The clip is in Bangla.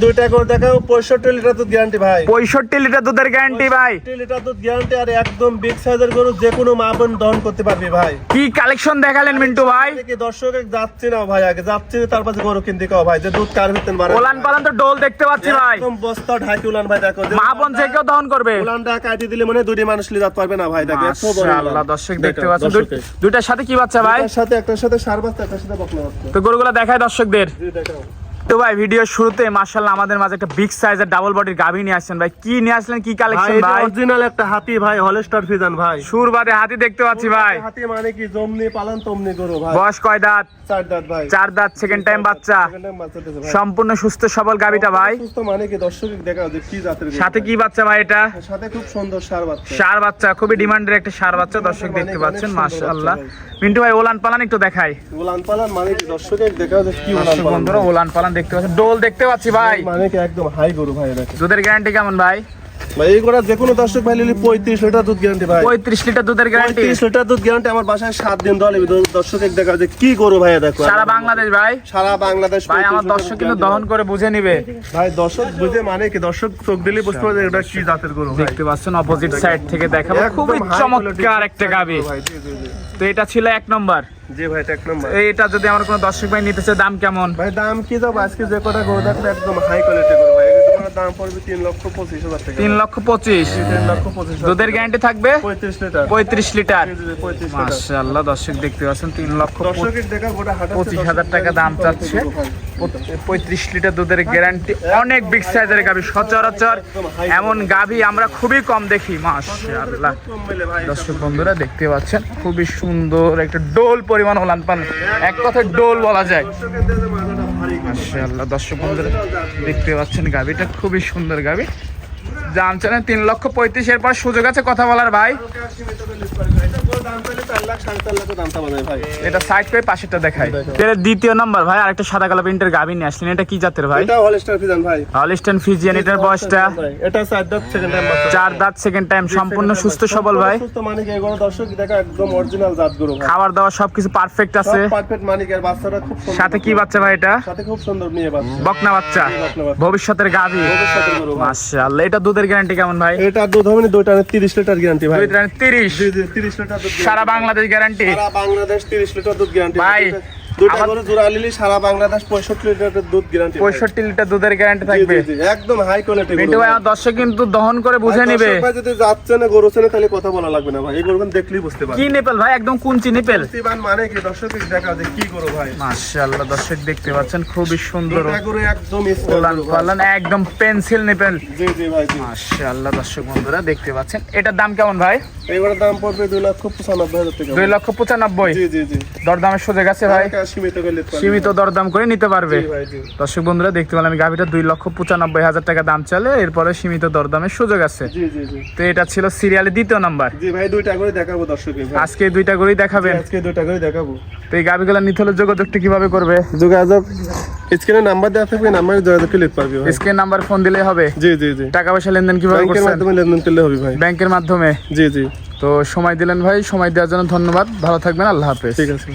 দুইটা করে দেখাও 65 লিটার দুধ গ্যারান্টি ভাই। 65 লিটার দুধের গ্যারান্টি ভাই। 65 লিটার দুধ গ্যারান্টি আর একদম বিগ সাইজের গরু, যে কোনো মা বোন দহন করতে পারবে ভাই। কি কালেকশন দেখালেন মিন্টু ভাই। কি দর্শক যাচ্ছে না ভাই, আগে যাচ্ছে তারপর গরু কিনতে কও ভাই, যে দুধ কার ভিতর মারা। ওলান পালান তো ডোল দেখতে পাচ্ছি ভাই, একদম বস্তা ঢাকি উলান ভাই। দেখো মা বোন যে কেউ দহন করবে। উলানটা কাটি দিলে মানে দুইটা মানুষ লিয়ে যেতে পারবে না ভাই। দেখো এত বড় উলান। মাশাআল্লাহ দর্শক দেখতে পাচ্ছেন দুইটার সাথে কি বাচ্চা ভাই? একটার সাথে সার বাচ্চা, একটার সাথে বকনা বাচ্চা। তো গরুগুলো দেখায় দর্শকদের। জি দেখাও। তো ভাই ভিডিও শুরুতে মাশাআল্লাহ আমাদের মাঝে একটা বিগ সাইজের ডাবল বডির গাভী নিয়ে আসছেন ভাই। কি নিয়ে আসলেন, কি কালেকশন ভাই? অরিজিনাল একটা হাতি ভাই, হলস্টার ফ্রিজিয়ান ভাই। সুরবাদে হাতি দেখতে পাচ্ছি ভাই। হাতি মানে কি জমনি পালন তমনি গরু ভাই। বয়স কয় দাঁত? 4 দাঁত ভাই। 4 দাঁত, সেকেন্ড টাইম বাচ্চা। সম্পূর্ণ সুস্থ সবল গাভীটা ভাই। সুস্থ মানে কি দর্শক দেখাও যে কি জাতের গরু। সাথে কি বাচ্চা ভাই এটা? সাথে খুব সুন্দর সার বাচ্চা। সার বাচ্চা, খুবই ডিমান্ডের একটা সার বাচ্চা দর্শক দেখতে পাচ্ছেন। মাশাআল্লাহ মিন্টু ভাই ওলান পালান একটু দেখাই। ওলান পালান মানে কি দর্শক দেখাও যে কি ওলান পালান। বন্ধুরা ওলান পালান দেখতে পাচ্ছেন, ডোল দেখতে পাচ্ছি ভাই। মানে কি একদম হাই গরু ভাই। দেখো দুধের গ্যারান্টি কেমন ভাই? ভাই এই গরু যে কোনো দর্শক ভাই নিলে 35 লিটার দুধ গ্যারান্টি ভাই। 35 লিটার দুধের গ্যারান্টি। 35 লিটার দুধ গ্যারান্টি। আমার বাসায় 7 দিন দলে দর্শক দেখাও যে কি গরু ভাই। দেখো সারা বাংলাদেশ ভাই, সারা বাংলাদেশ ভাই আমার দর্শক কিন্তু দহন করে বুঝে নিবে ভাই। দর্শক বুঝে মানে কি দর্শক চোখ দিলেই বুঝতে পারবে এটা কি জাতের গরু ভাই। দেখতে পাচ্ছেন অপোজিট সাইড থেকে দেখাবো, খুবই চমৎকার একটা গাভী। ভাই জি জি জি। তো এটা ছিল 1 নম্বর। জি ভাই এটা 1 নম্বর। এইটা যদি আমার কোনো দর্শক ভাই নিতে চায় দাম কেমন ভাই? দাম কি দাও আজকে যে কটা গরু দেখলে একদম হাই কোয়ালিটি গরু ভাই। এগুলোর দাম পড়বে 3,25,000 টাকা। 3,25,000। 3,25,000 দুধের গ্যারান্টি থাকবে 35 লিটার। 35 লিটার। জি জি 35 লিটার। মাশাআল্লাহ দর্শক দেখতে পাচ্ছেন দর্শকের দেখা গোটা হাঁটা 25,000 টাকা দাম চাচ্ছে। 35 লিটার দুধের গ্যারান্টি, অনেক বিগ সাইজের গাভী। সচরাচর এমন গাভী আমরা খুবই কম দেখি। মাশাআল্লাহ দর্শক বন্ধুরা দেখতে পাচ্ছেন খুবই সুন্দর একটা ডোল পরিমাণ ওলান পান, এক কথায় ডোল বলা যায়। মাশাআল্লাহ দর্শক বন্ধুরা দেখতে পাচ্ছেন গাভীটা খুবই সুন্দর গাভী। দাম চান 3,35,000। এরপর সুযোগ আছে কথা বলার ভাই। এটা সাইড করে পাশেরটা দেখাই। এর দ্বিতীয় নাম্বার ভাই আরেকটা সাদা কালো প্রিন্টের গাভী নিয়ে আসলেন। এটা কি জাতের ভাই? এটা হলস্টার ফ্রিজিয়ান ভাই। Holstein Friesian. এটার বয়সটা? এটা 4 দাঁত, সেকেন্ড টাইম বাচ্চা। 4 দাঁত, সেকেন্ড টাইম। সম্পূর্ণ সুস্থ সবল ভাই। সুস্থ মানে কি এগুলো দর্শক দেখা একদম অরিজিনাল জাত গরু ভাই। খাবার দাবার সবকিছু পারফেক্ট আছে। সব পারফেক্ট মানে কি আর বাচ্চাটা খুব সুন্দর। সাথে কি বাচ্চা ভাই এটা? সাথে খুব সুন্দর মেয়ে বাচ্চা। বকনা বাচ্চা, ভবিষ্যতের গাভী। ভবিষ্যতের গরু ভাই। মাশাআল্লাহ। এটা দুধের গ্যারান্টি কেমন ভাই? এটা দুধ হবে না 2 টানে 30 লিটার গ্যারান্টি ভাই। 2 টানে 30। জি জি 30 লিটার দুধ। সারা বাংলাদেশ গ্যারান্টি। সারা বাংলাদেশ 30 লিটার দুধ গ্যারান্টি ভাই। দুইটা করে জোড়া নিলে সারা বাংলাদেশ 65 লিটার দুধ গ্যারান্টি। 65 লিটার দুধের গ্যারান্টি থাকবে। জি জি একদম হাই কোয়ালিটি গরু। মিন্টু ভাই আমার দর্শক কিন্তু দহন করে বুঝে নেবে। ভাই যদি যাচ্ছে না গরু চেনে তাহলে কথা বলা লাগবে না ভাই। এই গরুগুলো দেখলেই বুঝতে পারবে। কি নেপেল ভাই? একদম কুঞ্চি নেপেল। সিবান মানে কি দর্শক দেখা যায় কি গরু ভাই। মাশাআল্লাহ দর্শক দেখতে পাচ্ছেন খুবই সুন্দর এটা গরু একদম ওলান পালান, একদম পেন্সিল নেপেল। জি জি ভাই জি। মাশাআল্লাহ দর্শক বন্ধুরা দেখতে পাচ্ছেন। এটার দাম কেমন ভাই? এগুলোর দাম পড়বে 2,95,000 টাকা। 2,95,000। জি জি জি। দরদামের সুযোগ আছে ভাই? সীমিত করলে সীমিত দরদাম করে নিতে পারবে। জি ভাই জি। দর্শক বন্ধুরা দেখতে পেলাম আমি গাভীটা 2,95,000 টাকা দাম চলে। এরপরে সীমিত দরদামের সুযোগ আছে। জি জি জি। তো এটা ছিল সিরিয়ালে দ্বিতীয় নাম্বার। জি ভাই দুইটা করে দেখাবো দর্শককে ভাই। আজকে দুইটা করেই দেখাবেন? আজকে দুইটা করে দেখাবো। তো এই গাভীগুলো নিতে হলে যোগাযোগটা কিভাবে করবে? যোগাযোগ স্ক্রিনে নাম্বার দেওয়া থাকবে, নাম্বারে যোগাযোগ করলে পারবে ভাই। স্ক্রিন নাম্বার ফোন দিলেই হবে? জি জি জি। টাকা পয়সা লেনদেন কিভাবে ব্যাংকের করছেন? মাধ্যমে লেনদেন করলে হবে ভাই। ব্যাংকের মাধ্যমে। জি জি। তো সময় দিলেন ভাই, সময় দেওয়ার জন্য ধন্যবাদ। ভালো থাকবেন, আল্লাহ হাফেজ। ঠিক আছে।